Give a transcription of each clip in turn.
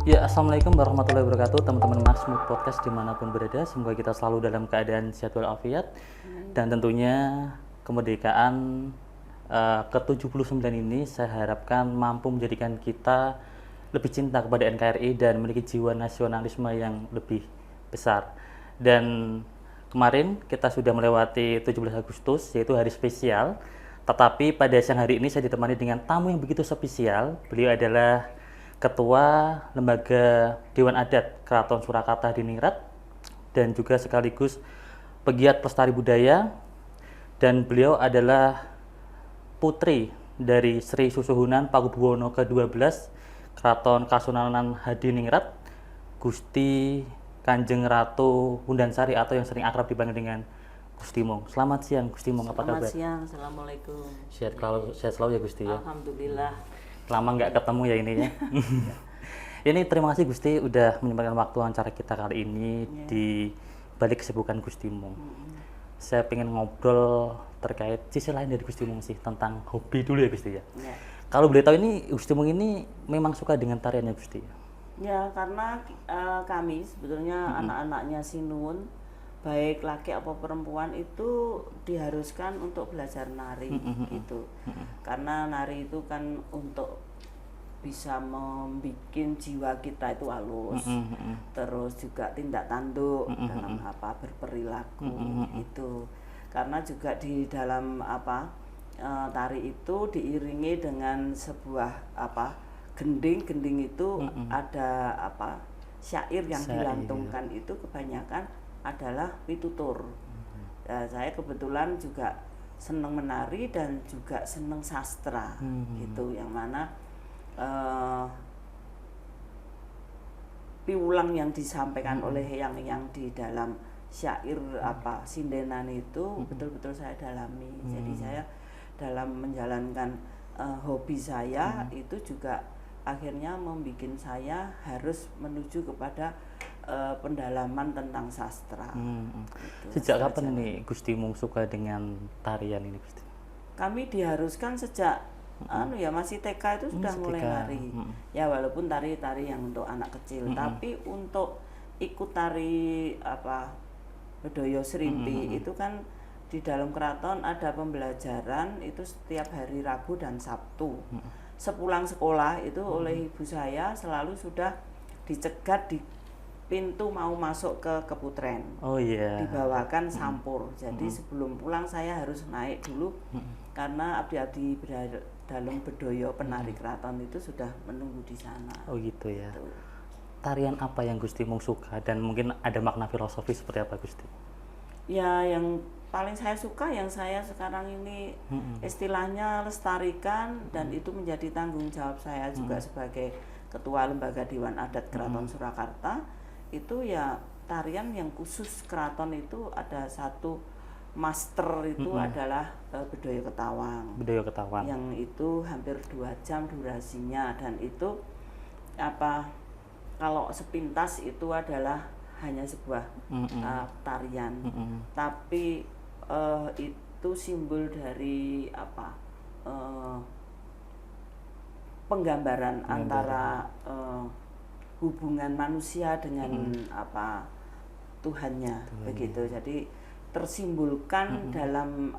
Ya, Assalamualaikum warahmatullahi wabarakatuh, teman-teman Masmuk Podcast dimanapun berada. Semoga kita selalu dalam keadaan sehat walafiat. Dan tentunya kemerdekaan ke-79 ini saya harapkan mampu menjadikan kita lebih cinta kepada NKRI dan memiliki jiwa nasionalisme yang lebih besar. Dan kemarin kita sudah melewati 17 Agustus, yaitu hari spesial. Tetapi pada siang hari ini saya ditemani dengan tamu yang begitu spesial. Beliau adalah Ketua Lembaga Dewan Adat Keraton Surakarta Hadiningrat dan juga sekaligus pegiat pelestari budaya, dan beliau adalah putri dari Sri Susuhunan Pakubuwono ke-12 Keraton Kasunanan Hadiningrat, Gusti Kanjeng Ratu Hundansari atau yang sering akrab dipanggil dengan Gusti Mong. Selamat siang Gusti Mong, apa kabar? Selamat siang, Assalamualaikum. Sehat selalu ya Gusti ya. Alhamdulillah. Lama nggak ketemu ya ininya. Ini terima kasih Gusti udah menyempatkan waktu acara kita kali ini di balik kesibukan Gusti Mong. Saya pengen ngobrol terkait sisi lain dari Gusti Mong sih, tentang hobi dulu ya Gusti ya. Kalau boleh tahu ini Gusti Mong ini memang suka dengan tarian ya Gusti? Ya, karena kami sebetulnya anak-anaknya Sinuwun, baik laki atau perempuan itu diharuskan untuk belajar nari gitu. Karena nari itu kan untuk bisa membuat jiwa kita itu halus, terus juga tindak tanduk dalam berperilaku itu. Karena juga di dalam tari itu diiringi dengan sebuah gending itu ada syair yang dilantungkan itu kebanyakan adalah pitutur. Saya kebetulan juga senang menari dan juga senang sastra gitu, yang mana piulang yang disampaikan oleh yang di dalam syair sindenan itu betul-betul saya dalami. Jadi saya dalam menjalankan hobi saya itu juga akhirnya membuat saya harus menuju kepada pendalaman tentang sastra. Gitu. Sejak kapan nih Gusti Mong suka dengan tarian ini Gusti? Kami diharuskan sejak masih TK itu sudah mulai nari. Ya walaupun tari-tari yang untuk anak kecil, tapi untuk ikut tari Bedoyo Srimpi itu kan di dalam keraton ada pembelajaran itu setiap hari Rabu dan Sabtu. Sepulang sekolah itu oleh ibu saya selalu sudah dicegat di pintu mau masuk ke Keputren. Dibawakan sampur. Jadi sebelum pulang saya harus naik dulu karena abdi-abdi dalam Bedoyo penari keraton itu sudah menunggu di sana. Oh gitu ya. Gitu. Tarian apa yang Gusti Mong suka dan mungkin ada makna filosofis seperti apa Gusti? Ya yang paling saya suka yang saya sekarang ini istilahnya lestarikan dan itu menjadi tanggung jawab saya juga sebagai Ketua Lembaga Dewan Adat Keraton Surakarta. Itu ya tarian yang khusus keraton itu ada satu master itu adalah Bedoyo Ketawang. Bedoyo Ketawang. Yang itu hampir 2 jam durasinya dan itu kalau sepintas itu adalah hanya sebuah tarian. Tapi itu simbol dari penggambaran antara hubungan manusia dengan Tuhannya begitu. Jadi tersimbolkan dalam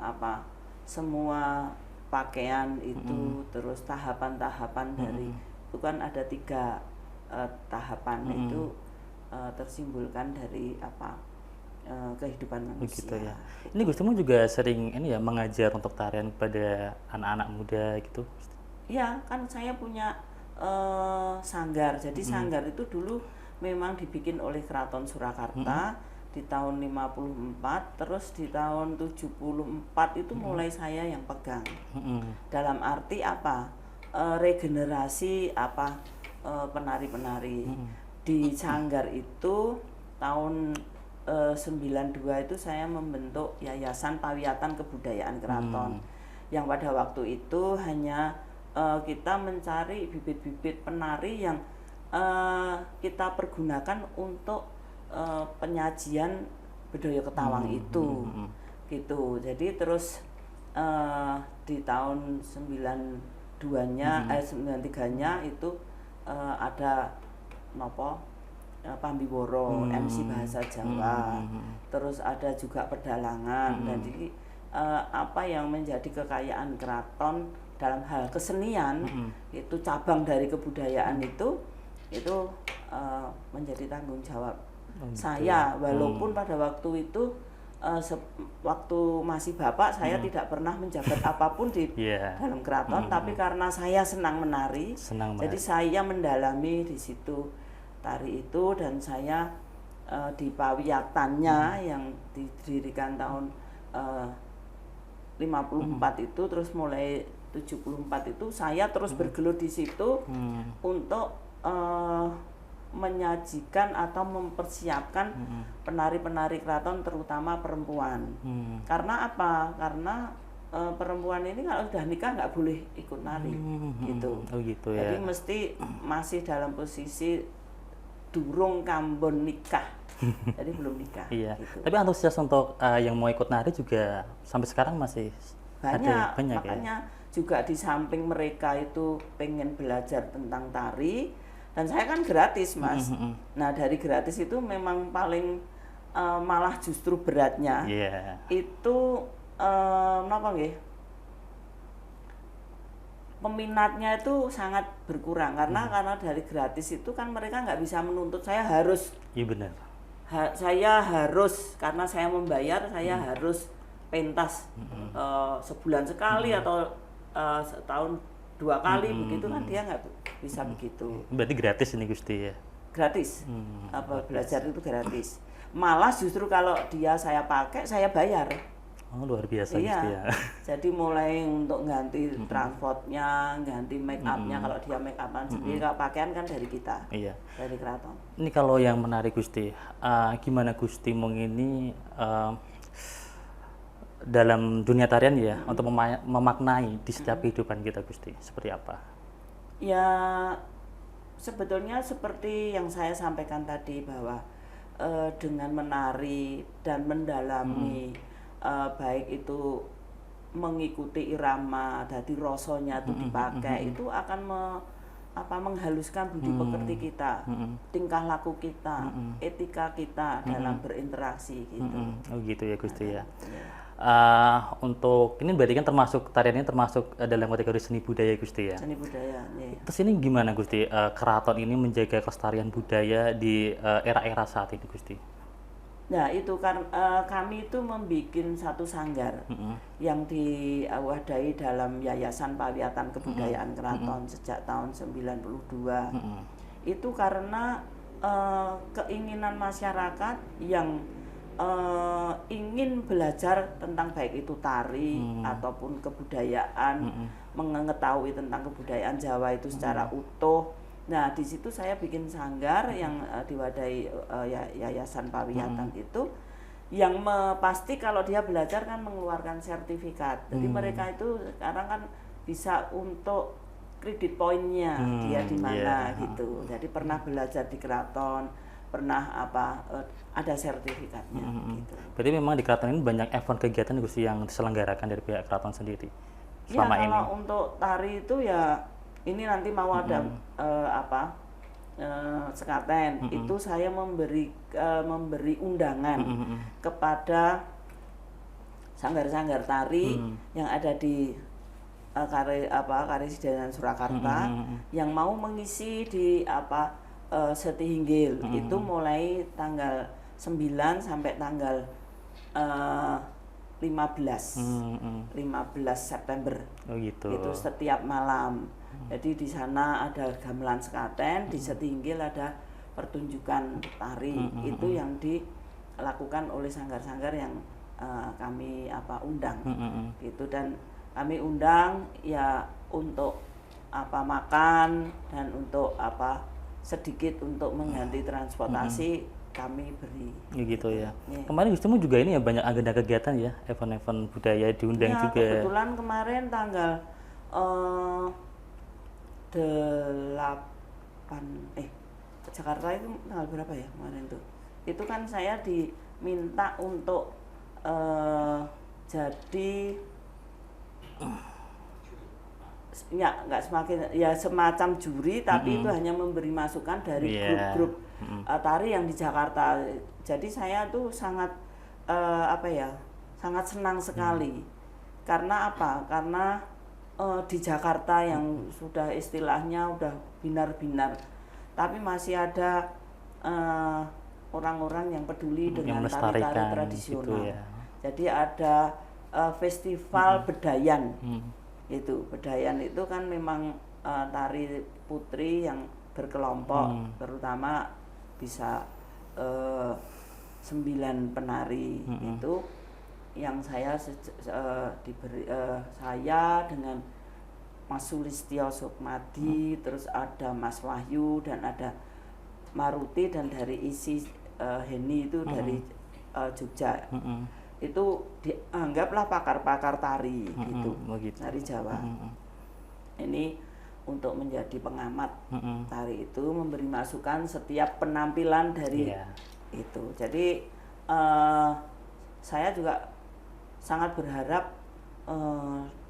semua pakaian itu, terus tahapan-tahapan dari itu kan ada 3 tahapan itu tersimbolkan dari kehidupan manusia. Begitu ya. Ini Gusti Mong juga sering mengajar untuk tarian kepada anak-anak muda gitu. Ya, kan saya punya sanggar. Jadi sanggar itu dulu memang dibikin oleh Keraton Surakarta di tahun 54, terus di tahun 74 itu mulai saya yang pegang. Dalam arti regenerasi penari-penari. Di sanggar itu tahun 92 itu saya membentuk Yayasan Pawiatan Kebudayaan Keraton. Yang pada waktu itu hanya kita mencari bibit-bibit penari yang kita pergunakan untuk penyajian Bedoyo Ketawang itu gitu. Jadi terus di tahun 92-nya 93-nya itu ada nopo Pambiworo, MC bahasa Jawa, terus ada juga pedalangan, dan jadi apa yang menjadi kekayaan keraton dalam hal kesenian itu cabang dari kebudayaan itu menjadi tanggung jawab saya, walaupun pada waktu itu waktu masih bapak saya tidak pernah menjabat apapun di dalam keraton, tapi karena saya senang menari, jadi saya mendalami di situ tari itu, dan saya di pawiyatannya yang didirikan tahun 54 itu, terus mulai 74 itu saya terus bergelut di situ untuk menyajikan atau mempersiapkan penari-penari keraton terutama perempuan. Karena apa? Karena perempuan ini kalau sudah nikah nggak boleh ikut nari gitu. Oh gitu ya. Jadi mesti masih dalam posisi durung kambon nikah. Jadi belum nikah. Iya. Gitu. Tapi antusias untuk yang mau ikut nari juga sampai sekarang masih banyak ya? Makanya juga di samping mereka itu pengen belajar tentang tari, dan saya kan gratis, Mas. Nah, dari gratis itu memang paling malah justru beratnya itu napa nggih? Peminatnya itu sangat berkurang karena dari gratis itu kan mereka nggak bisa menuntut saya harus. Iya benar. Saya harus, karena saya membayar, saya harus pentas sebulan sekali atau setahun 2 kali begitu kan, dia nggak bisa begitu. Berarti gratis ini Gusti ya? Gratis. Belajar itu gratis. Malah justru kalau dia saya pakai, saya bayar. Oh, luar biasa. Iya. Gusti ya. Jadi mulai untuk ganti transportnya, ganti make upnya, kalau dia make upan sendiri, kalau pakaian kan dari kita, dari keraton. Ini kalau yang menarik Gusti, gimana Gusti mengini dalam dunia tarian ya, untuk memaknai di setiap kehidupan kita Gusti, seperti apa? Ya sebetulnya seperti yang saya sampaikan tadi, bahwa dengan menari dan mendalami baik itu mengikuti irama, jadi rasanya itu dipakai, itu akan menghaluskan budi pekerti kita, tingkah laku kita, etika kita dalam berinteraksi gitu. Oh gitu ya Gusti ya. Untuk ini berarti kan termasuk tarian ini termasuk dalam kategori seni budaya Gusti ya. Seni budaya. Terus ini gimana Gusti, keraton ini menjaga kelestarian budaya di era-era saat ini Gusti? Nah itu kan kami itu membuat satu sanggar yang diwadahi dalam Yayasan Pawiyatan Kebudayaan Keraton sejak tahun 92. Itu karena keinginan masyarakat yang ingin belajar tentang baik itu tari ataupun kebudayaan, mengetahui tentang kebudayaan Jawa itu secara utuh. Nah di situ saya bikin sanggar yang diwadahi Yayasan Pawiyatan itu, yang pasti kalau dia belajar kan mengeluarkan sertifikat. Jadi mereka itu sekarang kan bisa untuk kredit poinnya dia di mana gitu. Jadi pernah belajar di keraton, pernah ada sertifikatnya gitu. Berarti memang di keraton ini banyak event kegiatan Gusti yang diselenggarakan dari pihak keraton sendiri selama ini. Kalau untuk tari itu ya ini nanti mau ada sekaten, itu saya memberi undangan kepada sanggar-sanggar tari yang ada di Karesidenan Surakarta yang mau mengisi di Setihinggil. Itu mulai tanggal 9 sampai tanggal 15 September. Oh gitu. Itu setiap malam. Jadi di sana ada gamelan sekaten, di Setihinggil ada pertunjukan tari. Itu yang dilakukan oleh sanggar-sanggar yang kami undang. Gitu, dan kami undang ya untuk makan dan untuk sedikit untuk mengganti transportasi kami beri. Gitu ya. Kemarin Gustimu juga ini ya banyak agenda kegiatan ya, event-event budaya diundang ya, juga. Kebetulan kemarin tanggal 8 Jakarta itu tanggal berapa ya kemarin tuh? Itu kan saya diminta untuk jadi nggak semakin ya semacam juri, tapi itu hanya memberi masukan dari grup-grup tari yang di Jakarta. Jadi saya tuh sangat sangat senang sekali. Karena apa? Karena di Jakarta yang sudah istilahnya udah binar-binar, tapi masih ada orang-orang yang peduli dengan tari-tari tradisional. Gitu ya. Jadi ada festival Bedayan. Itu Bedayan itu kan memang tari putri yang berkelompok, terutama bisa 9 penari itu yang saya saya dengan Mas Sulistyo Sukmadi, terus ada Mas Wahyu dan ada Maruti, dan dari isi Heni itu dari Jogja. Itu dianggaplah pakar-pakar tari gitu, tari Jawa. Ini untuk menjadi pengamat tari itu, memberi masukan setiap penampilan dari itu. Jadi saya juga sangat berharap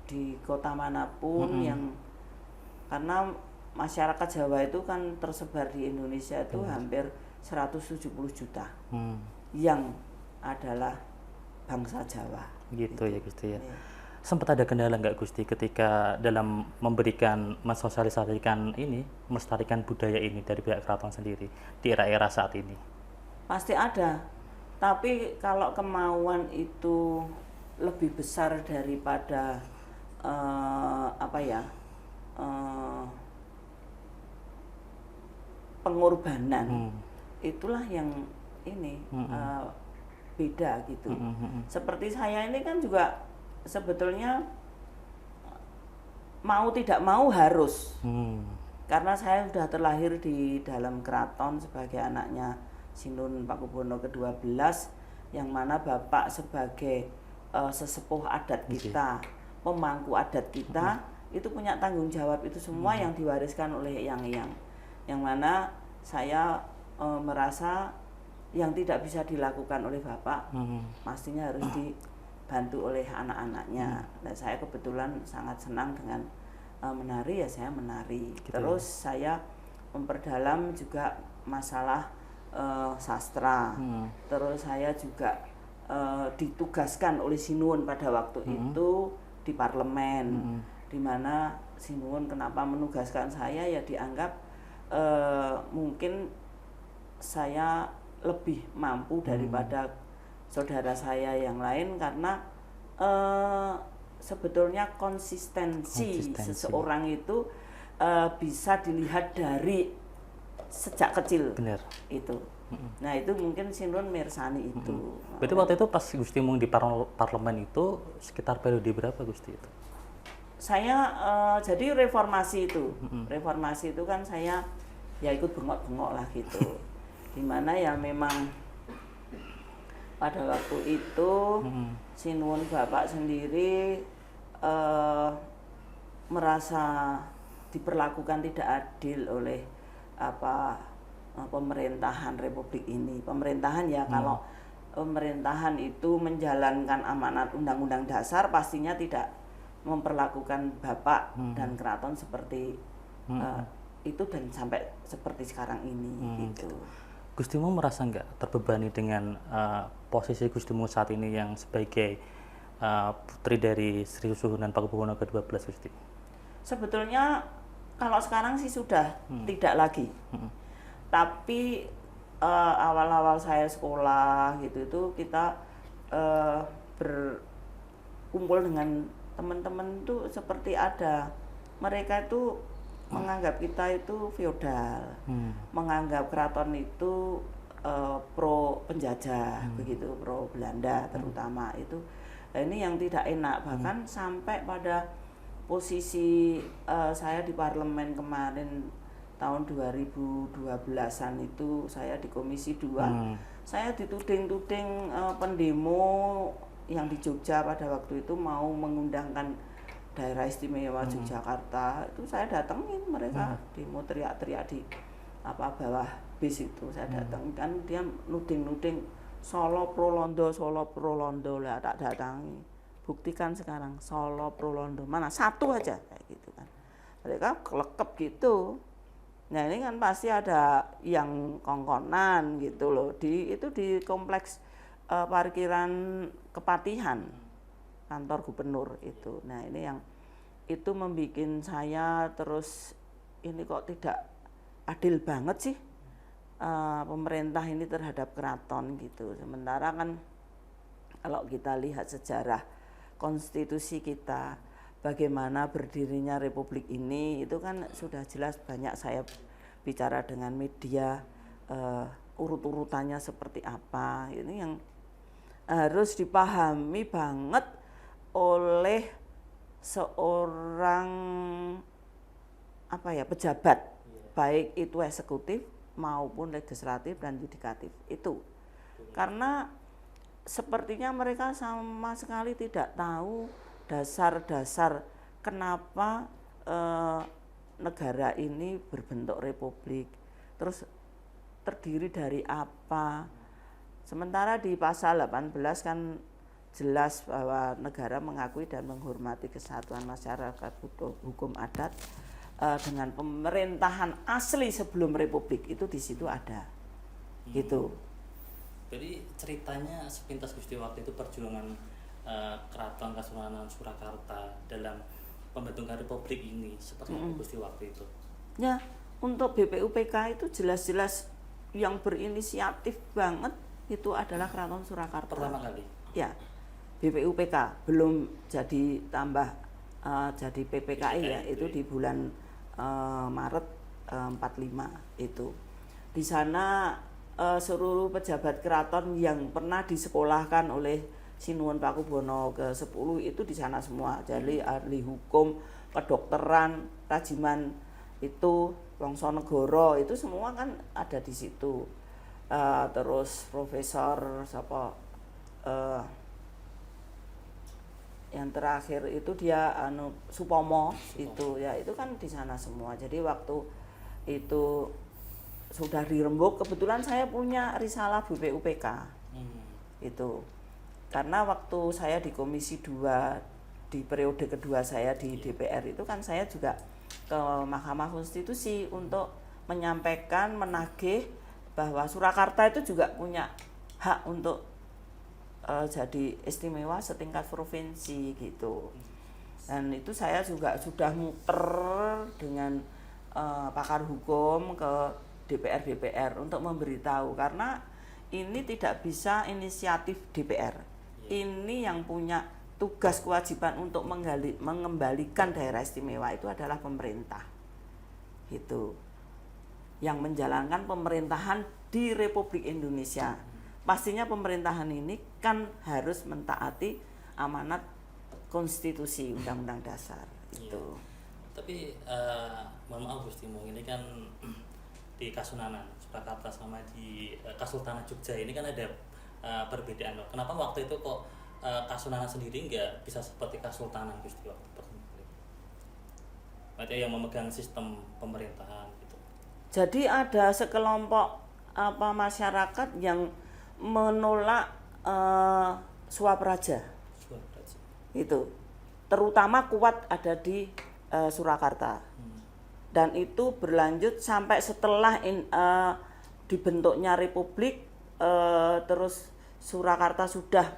di kota manapun yang, karena masyarakat Jawa itu kan tersebar di Indonesia itu hampir 170 juta yang adalah bangsa Jawa. Gitu ya Gusti ya. Sempat ada kendala nggak Gusti ketika dalam memberikan, mensosialisasikan ini, melestarikan budaya ini dari pihak keraton sendiri di era-era saat ini? Pasti ada, tapi kalau kemauan itu lebih besar daripada pengorbanan, itulah yang ini beda gitu. Seperti saya ini kan juga sebetulnya mau tidak mau harus, karena saya sudah terlahir di dalam keraton sebagai anaknya Sinun Pakubuwono ke-12, yang mana bapak sebagai sesepuh adat kita, pemangku adat kita, itu punya tanggung jawab itu semua yang diwariskan oleh yang mana saya merasa yang tidak bisa dilakukan oleh bapak pastinya harus dibantu oleh anak-anaknya. Dan saya kebetulan sangat senang dengan menari, ya saya menari. Gitu. Terus saya memperdalam juga masalah sastra. Terus saya juga ditugaskan oleh Sinuwun pada waktu itu di parlemen, di mana Sinuwun kenapa menugaskan saya, ya dianggap mungkin saya lebih mampu daripada saudara saya yang lain, karena sebetulnya konsistensi seseorang itu bisa dilihat dari sejak kecil. Bener. Itu. Nah itu mungkin Sinuwun mirsani itu. Berarti waktu itu pas Gusti Mung di parlemen itu sekitar periode berapa Gusti itu? Saya jadi reformasi itu, reformasi itu kan saya ya ikut bengok-bengok lah gitu. Dimana ya memang pada waktu itu Sinuwun bapak sendiri merasa diperlakukan tidak adil oleh pemerintahan Republik ini. Pemerintahan ya kalau pemerintahan itu menjalankan amanat Undang-Undang Dasar pastinya tidak memperlakukan bapak dan keraton seperti itu, dan sampai seperti sekarang ini gitu. Gusti Mung merasa nggak terbebani dengan posisi Gusti Mung saat ini yang sebagai putri dari Sri Suhunan Pakubuwono ke-12 Gusti? Sebetulnya kalau sekarang sih sudah tidak lagi. Tapi awal-awal saya sekolah gitu itu kita berkumpul dengan teman-teman tuh seperti ada mereka itu menganggap kita itu feodal, menganggap keraton itu pro penjajah, begitu, pro Belanda terutama itu. Nah, ini yang tidak enak, bahkan sampai pada posisi saya di parlemen kemarin tahun 2012-an itu saya di Komisi 2, saya dituding-tuding pendemo yang di Jogja pada waktu itu mau mengundangkan daerah istimewa Yogyakarta. Itu saya datengin mereka demo teriak-teriak di bawah bis itu, saya datang kan dia nuding-nuding Solo Pro Londo lah, tak datangi. Buktikan sekarang Solo Pro Londo mana satu aja kayak gitu kan. mereka kelekep gitu. Nah ini kan pasti ada yang kongkonan gitu loh, itu di kompleks parkiran Kepatihan, kantor gubernur itu. Nah ini yang itu membuat saya terus, ini kok tidak adil banget sih pemerintah ini terhadap keraton gitu. Sementara kan kalau kita lihat sejarah konstitusi kita, bagaimana berdirinya republik ini, itu kan sudah jelas, banyak saya bicara dengan media, urut-urutannya seperti apa. Ini yang harus dipahami banget oleh seorang pejabat, baik itu eksekutif maupun legislatif dan yudikatif itu. Karena sepertinya mereka sama sekali tidak tahu dasar-dasar kenapa negara ini berbentuk republik, terus terdiri dari apa. Sementara di pasal 18 kan jelas bahwa negara mengakui dan menghormati kesatuan masyarakat hukum adat dengan pemerintahan asli sebelum republik, itu di situ ada. Gitu. Jadi ceritanya sepintas Gusti waktu itu perjuangan Keraton Kasunanan Surakarta dalam pembentukan republik ini seperti apa Gusti waktu itu? Ya, untuk BPUPK itu jelas-jelas yang berinisiatif banget itu adalah Keraton Surakarta. Pertama kali? Ya, BPUPK belum jadi tambah jadi PPKI ya, itu di bulan Maret 45 itu. Di sana seluruh pejabat keraton yang pernah disekolahkan oleh Sinuwun Pakubono ke-10 itu di sana semua. Jadi ahli hukum, kedokteran, rajiman itu, Wongsonegoro itu semua kan ada di situ. Terus Profesor yang terakhir itu dia Supomo itu ya, itu kan di sana semua. Jadi waktu itu sudah dirembuk, kebetulan saya punya risalah BPUPK itu, karena waktu saya di Komisi 2 di periode kedua saya di DPR itu kan saya juga ke Mahkamah Konstitusi untuk menyampaikan, menagih bahwa Surakarta itu juga punya hak untuk jadi istimewa setingkat provinsi gitu. Dan itu saya juga sudah muter dengan pakar hukum ke DPR untuk memberitahu, karena ini tidak bisa inisiatif DPR. Ini yang punya tugas kewajiban untuk mengembalikan daerah istimewa itu adalah pemerintah. Gitu. Yang menjalankan pemerintahan di Republik Indonesia. Pastinya pemerintahan ini kan harus mentaati amanat konstitusi Undang-Undang Dasar itu. Tapi mohon maaf Gusti, ini kan di Kasunanan Surakarta sama di Kasultanan Jogja ini kan ada perbedaan. Kenapa waktu itu kok Kasunanan sendiri nggak bisa seperti Kasultanan Gusti waktu pertama kali? Berarti yang memegang sistem pemerintahan gitu. Jadi ada sekelompok masyarakat yang menolak suap raja. Itu terutama kuat ada di Surakarta. Dan itu berlanjut sampai setelah dibentuknya republik, terus Surakarta sudah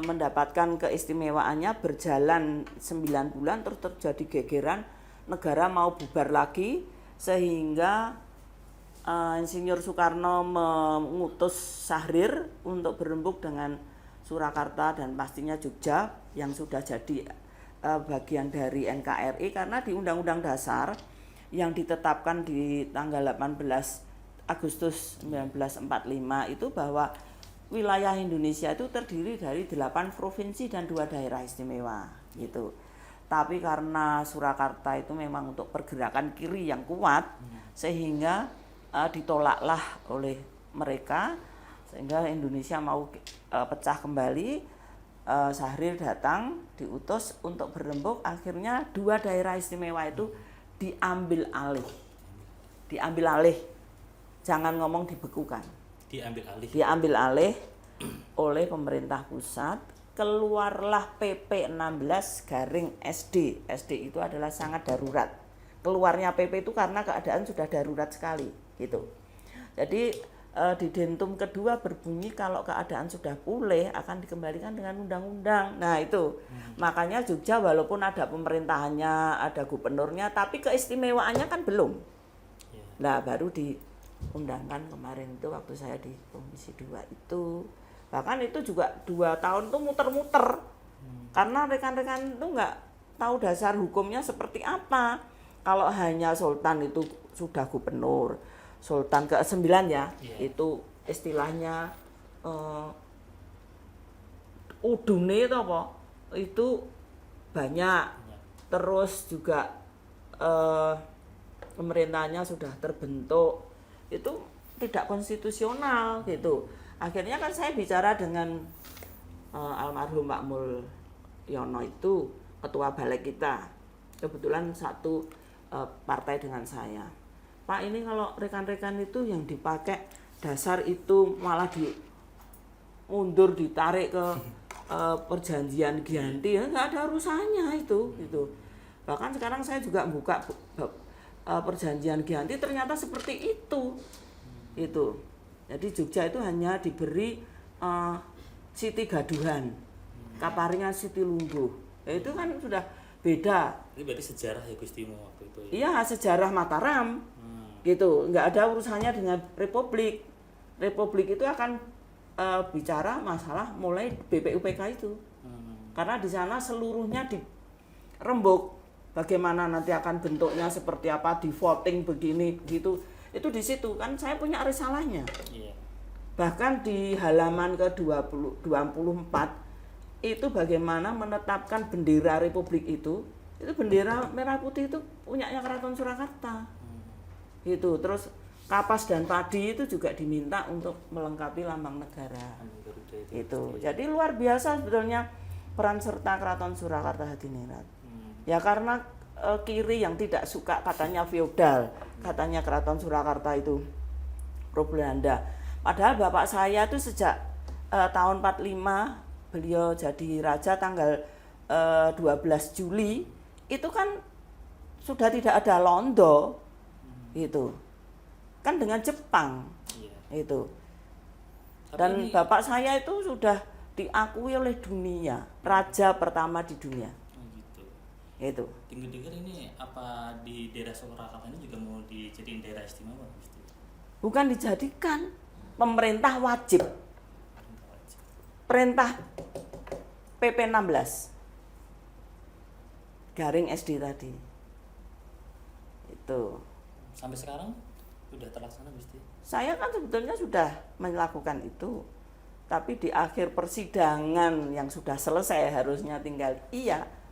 mendapatkan keistimewaannya, berjalan 9 bulan terus terjadi gegeran, negara mau bubar lagi, sehingga Insinyur Soekarno mengutus Syahrir untuk berembuk dengan Surakarta dan pastinya Jogja yang sudah jadi bagian dari NKRI, karena di Undang-Undang Dasar yang ditetapkan di tanggal 18 Agustus 1945 itu bahwa wilayah Indonesia itu terdiri dari 8 provinsi dan 2 daerah istimewa gitu. Tapi karena Surakarta itu memang untuk pergerakan kiri yang kuat, sehingga ditolaklah oleh mereka, sehingga Indonesia mau pecah kembali. Syahrir datang diutus untuk berembuk, akhirnya 2 daerah istimewa itu diambil alih, jangan ngomong dibekukan, diambil alih oleh pemerintah pusat. Keluarlah PP 16/SD. SD itu adalah sangat darurat. keluarnya PP itu karena keadaan sudah darurat sekali gitu. Jadi di dentum kedua berbunyi kalau keadaan sudah pulih akan dikembalikan dengan undang-undang. Nah itu makanya Jogja walaupun ada pemerintahannya, ada gubernurnya, tapi keistimewaannya kan belum. Nah baru diundangkan kemarin itu waktu saya di Komisi 2 itu. Bahkan itu juga 2 tahun tuh muter-muter karena rekan-rekan itu nggak tahu dasar hukumnya seperti apa. Kalau hanya Sultan itu sudah gubernur, Sultan ke-9 ya, itu istilahnya udune itu apa? Itu banyak. Terus juga pemerintahnya sudah terbentuk, itu tidak konstitusional gitu. Akhirnya kan saya bicara dengan almarhum Pak Mulyono itu ketua balik kita, kebetulan satu partai dengan saya. Pak ini kalau rekan-rekan itu yang dipakai dasar itu malah mundur ditarik ke perjanjian Giyanti, ya nggak ada urusannya itu gitu. Bahkan sekarang saya juga buka perjanjian Giyanti ternyata seperti itu. Jadi Jogja itu hanya diberi Siti Gaduhan, Kaparingan Siti Lungguh. Itu kan sudah beda. Ini berarti sejarah ya Gustimu waktu itu. Iya, sejarah Mataram. Gitu, nggak ada urusannya dengan Republik. Republik itu akan bicara masalah mulai BPUPK itu. Karena di sana seluruhnya dirembuk. Bagaimana nanti akan bentuknya seperti apa, di voting begini gitu. Itu di situ kan saya punya risalahnya. Bahkan di halaman ke-24 itu bagaimana menetapkan bendera Republik itu bendera merah putih itu punyanya Keraton Surakarta. Gitu. Terus kapas dan padi itu juga diminta untuk melengkapi lambang negara. Itu. Jadi luar biasa sebetulnya peran serta Keraton Surakarta Hadiningrat. Ya karena kiri yang tidak suka katanya feodal, katanya Keraton Surakarta itu pro Belanda. Padahal bapak saya itu sejak tahun 45 beliau jadi raja tanggal 12 Juli itu kan sudah tidak ada londo itu kan dengan Jepang itu. Dan bapak saya itu sudah diakui oleh dunia raja pertama di dunia. Itu. Dengar-dengar ini apa di daerah Surakarta ini juga mau dijadiin daerah istimewa? Bukan dijadikan, pemerintah wajib. Perintah PP 16 garing SD tadi. Itu. Sampai sekarang sudah terlaksana Gusti? Saya kan sebetulnya sudah melakukan itu. Tapi di akhir persidangan yang sudah selesai harusnya tinggal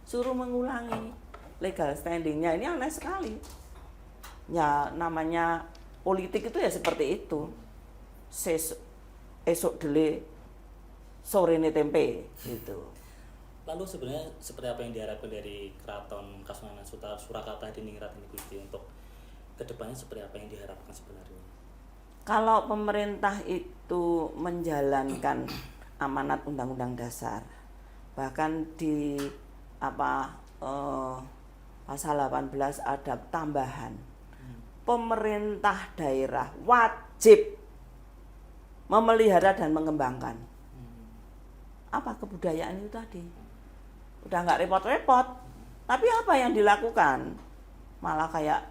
suruh mengulangi legal standingnya. Ini aneh sekali. Ya namanya politik itu ya seperti itu. Esok dele sore ini tempe gitu. Lalu sebenarnya seperti apa yang diharapkan dari Keraton Kasunanan Surakarta Hadiningrat ini Gusti, untuk kedepannya seperti apa yang diharapkan sebenarnya? Kalau pemerintah itu menjalankan amanat Undang-Undang Dasar, bahkan di pasal 18 ada tambahan, pemerintah daerah wajib memelihara dan mengembangkan apa kebudayaan itu tadi. Udah nggak repot-repot, tapi apa yang dilakukan malah kayak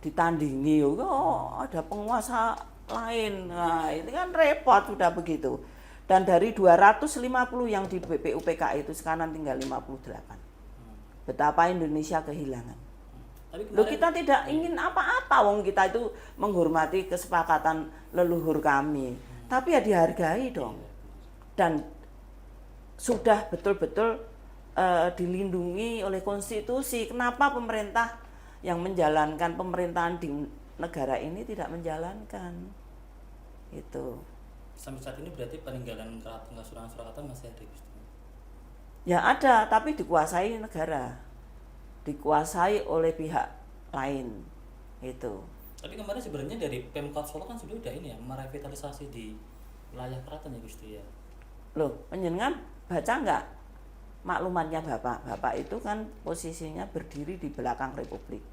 ditandingi, ada penguasa lain. Nah ini kan repot sudah begitu. Dan dari 250 yang di BPUPK itu sekarang tinggal 58. Betapa Indonesia kehilangan. Loh, kita tidak ingin apa-apa, wong kita itu menghormati kesepakatan leluhur kami. Tapi ya dihargai dong. Dan sudah betul-betul dilindungi oleh konstitusi. Kenapa pemerintah yang menjalankan pemerintahan di negara ini tidak menjalankan? Itu. Sampai saat ini berarti peninggalan Keraton Kasunanan Surakarta masih ada Gusti? Ya ada, tapi dikuasai negara. Dikuasai oleh pihak lain. Itu. Tapi kemarin sebenarnya dari Pemkot Solo kan sudah ini ya, merevitalisasi di wilayah keraton ya Gusti ya. Loh, panjenengan baca enggak maklumatnya Bapak? Bapak itu kan posisinya berdiri di belakang Republik.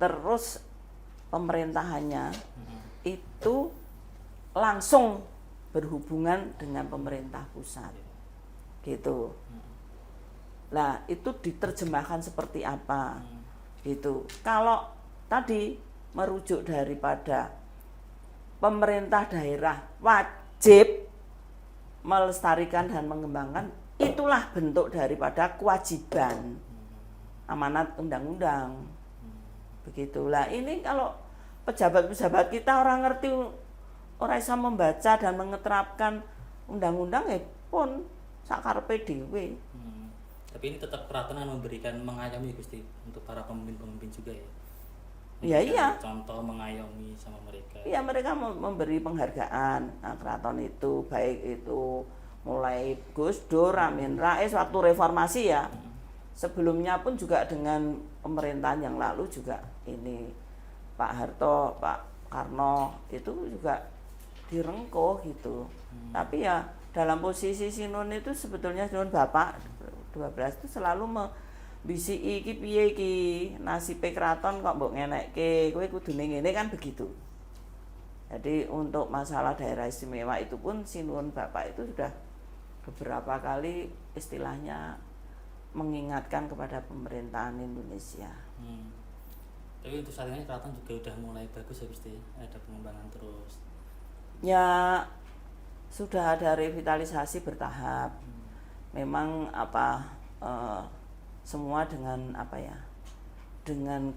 Terus pemerintahannya itu langsung berhubungan dengan pemerintah pusat, gitu. Nah, itu diterjemahkan seperti apa, gitu. Kalau tadi merujuk daripada pemerintah daerah wajib melestarikan dan mengembangkan, itulah bentuk daripada kewajiban amanat undang-undang. Begitulah. Ini kalau pejabat-pejabat kita orang ngerti, orang bisa membaca dan mengeterapkan undang-undang pun sakarepe dhewe. Tapi ini tetap keraton memberikan mengayomi Gusti untuk para pemimpin-pemimpin juga ya. Iya. Contoh mengayomi sama mereka. Iya, mereka memberi penghargaan. Nah, keraton itu baik itu mulai Gus Dur, Amin Rais waktu reformasi ya. Sebelumnya pun juga dengan pemerintahan yang lalu juga ini Pak Harto, Pak Karno itu juga direngkuh gitu. Tapi ya dalam posisi Sinun itu sebetulnya Sinun Bapak 12 itu selalu bisi iki piye iki nasibe kraton kok mbok ngenekke kowe kudune ngene kan begitu. Jadi untuk masalah daerah istimewa itu pun Sinuwun Bapak itu sudah beberapa kali istilahnya mengingatkan kepada pemerintahan Indonesia. Tapi untuk saat ini keraton juga udah mulai bagus ya Gusti, ada pengembangan terus. Ya sudah ada revitalisasi bertahap. Memang semua dengan dengan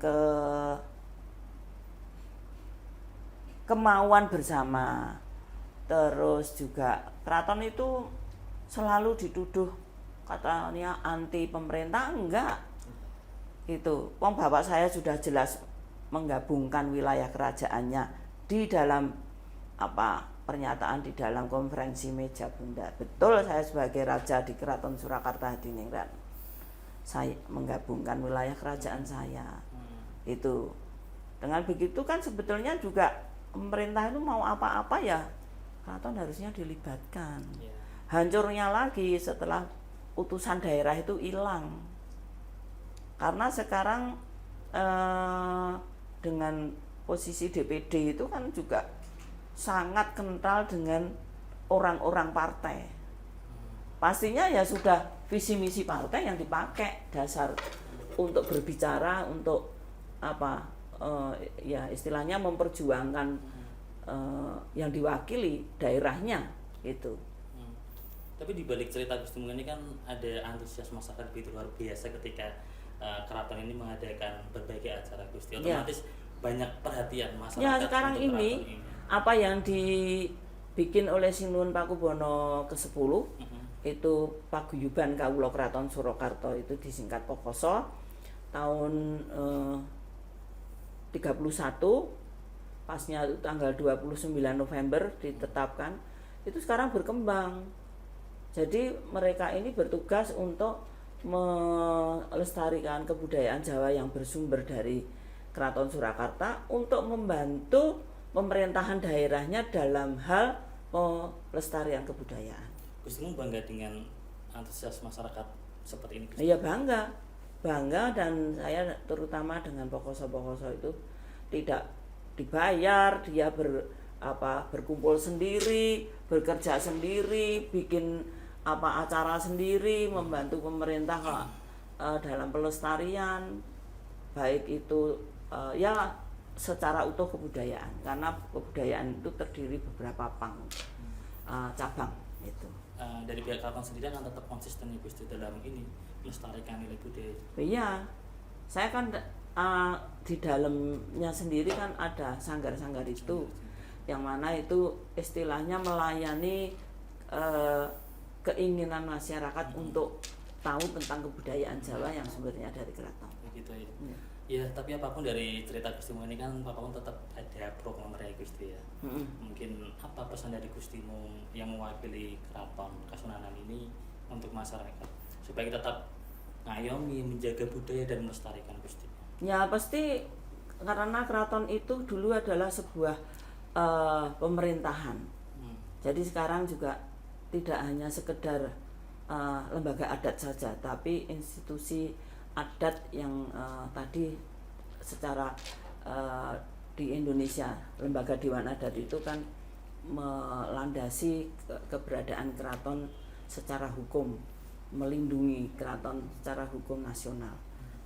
kemauan bersama. Terus juga keraton itu selalu dituduh katanya anti pemerintah, enggak. Itu wong bapak saya sudah jelas menggabungkan wilayah kerajaannya di dalam pernyataan di dalam konferensi meja bunda. Betul, saya sebagai raja di Keraton Surakarta Hadiningrat, saya menggabungkan wilayah kerajaan saya. Itu dengan begitu kan sebetulnya juga pemerintah itu mau apa-apa ya keraton harusnya dilibatkan. Hancurnya lagi setelah utusan daerah itu hilang, karena sekarang dengan posisi DPD itu kan juga sangat kental dengan orang-orang partai. Pastinya ya sudah visi misi partai yang dipakai dasar untuk berbicara, untuk ya istilahnya memperjuangkan yang diwakili daerahnya itu. Tapi di balik cerita Gusti Mungan ini kan ada antusias masyarakat begitu luar biasa ketika keraton ini mengadakan berbagai acara Gusti. Otomatis banyak perhatian masyarakat. Ya sekarang ini apa yang dibikin oleh Sinuwun Pakubono ke-10 itu Paguyuban Kawula Kraton Surakarta, itu disingkat Pokoso, tahun 31 pasnya tanggal 29 November ditetapkan, itu sekarang berkembang. Jadi mereka ini bertugas untuk melestarikan kebudayaan Jawa yang bersumber dari Keraton Surakarta untuk membantu pemerintahan daerahnya dalam hal pelestarian kebudayaan. Gustimu bangga dengan antusias masyarakat seperti ini? Iya bangga, dan saya terutama dengan Pokoso-Pokoso itu tidak dibayar, dia berkumpul sendiri, bekerja sendiri, bikin acara sendiri, membantu pemerintah dalam pelestarian, baik itu ya secara utuh kebudayaan, karena kebudayaan itu terdiri beberapa cabang itu. Dari pihak keraton sendiri akan tetap konsisten ya Gusti dalam ini melestarikan nilai budaya. Iya, saya kan di dalamnya sendiri kan ada sanggar-sanggar itu, yang mana itu istilahnya melayani keinginan masyarakat untuk tahu tentang kebudayaan Jawa yang sumbernya dari keraton. Begitu ya. Ya, tapi apapun dari cerita Gustimu ini kan apapun tetap ada pro kontra ya Gusti ya. Mungkin apa pesan dari Gustimu yang mewakili Keraton Kasunanan ini untuk masyarakat supaya kita tetap ngayomi, menjaga budaya dan melestarikan Gusti? Ya pasti, karena keraton itu dulu adalah sebuah pemerintahan. Jadi sekarang juga tidak hanya sekedar lembaga adat saja, tapi institusi adat yang tadi secara di Indonesia lembaga Dewan Adat itu kan melandasi keberadaan keraton secara hukum, melindungi keraton secara hukum nasional.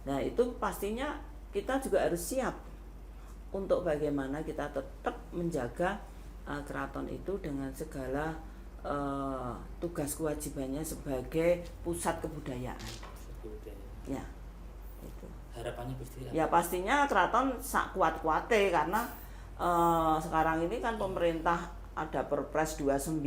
Nah itu pastinya kita juga harus siap untuk bagaimana kita tetap menjaga keraton itu dengan segala tugas kewajibannya sebagai pusat kebudayaan. Ya, itu. Harapannya Gusti ya pastinya keraton sak kuat-kuate karena sekarang ini kan pemerintah ada Perpres 29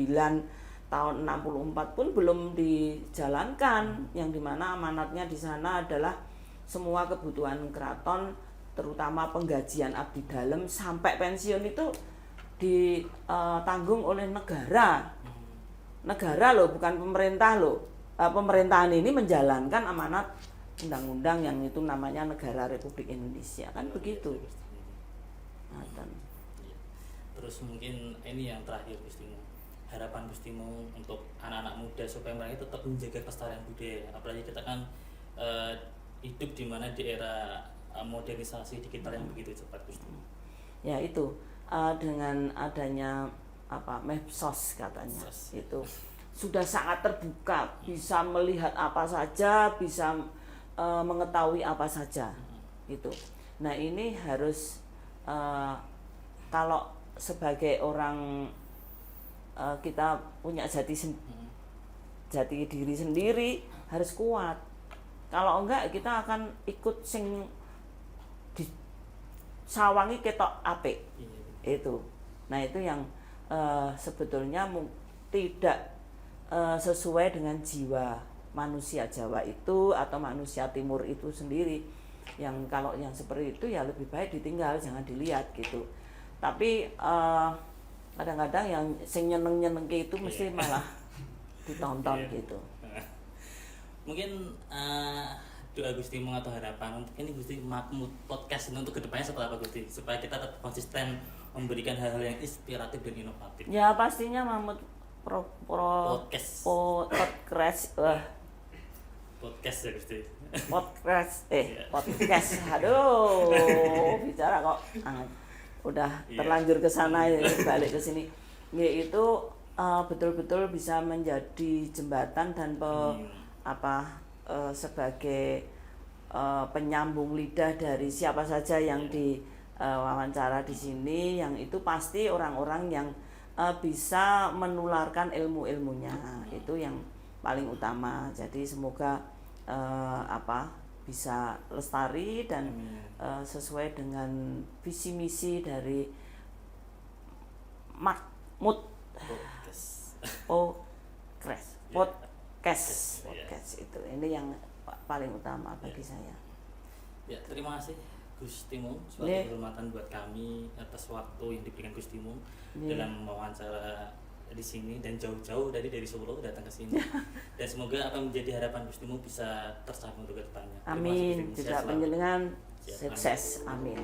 tahun 64 pun belum dijalankan, yang dimana amanatnya di sana adalah semua kebutuhan keraton terutama penggajian abdi dalem sampai pensiun itu ditanggung oleh negara loh, bukan pemerintah loh. Pemerintahan ini menjalankan amanat undang-undang yang itu namanya Negara Republik Indonesia kan begitu. Terus mungkin ini yang terakhir Gustimu, harapan Gustimu untuk anak-anak muda supaya mereka tetap menjaga kelestarian budaya, apalagi kita kan hidup di mana di era modernisasi digital yang begitu cepat Gustimu. Ya itu dengan adanya medsos katanya itu sudah sangat terbuka, bisa melihat apa saja, bisa mengetahui apa saja gitu. Nah ini harus kalau sebagai orang kita punya jati diri sendiri harus kuat. Kalau enggak kita akan ikut sing disawangi ketok apik itu. Nah itu yang sebetulnya tidak sesuai dengan jiwa manusia Jawa itu atau manusia Timur itu sendiri, yang kalau yang seperti itu ya lebih baik ditinggal, jangan dilihat gitu. Tapi kadang-kadang yang sing nyeneng-nyenengke itu mesti malah ditonton gitu. Mungkin doa Gustimu atau harapan untuk ini Gusti Makmud Podcast ini untuk kedepannya setelah apa Gusti, supaya kita tetap konsisten memberikan hal-hal yang inspiratif dan inovatif. Ya pastinya Makmud podcast ya Gusti. Podcast. Aduh, bicara kok udah terlanjur ke sana ya, balik ke sini. Yaitu betul-betul bisa menjadi jembatan dan sebagai penyambung lidah dari siapa saja yang diwawancara di sini, yang itu pasti orang-orang yang bisa menularkan ilmu-ilmunya, itu yang paling utama. Jadi semoga bisa lestari dan sesuai dengan visi misi dari Makmud podcast itu. Ini yang paling utama bagi saya. Ya, terima kasih Gustimu, suatu kehormatan buat kami atas waktu yang diberikan Gustimu dalam wawancara di sini, dan jauh-jauh dari Solo datang ke sini. Dan semoga apa yang menjadi harapan Gustimu bisa tercapai untuk kedepannya. Amin. Tidak penjenengan sukses. Amin.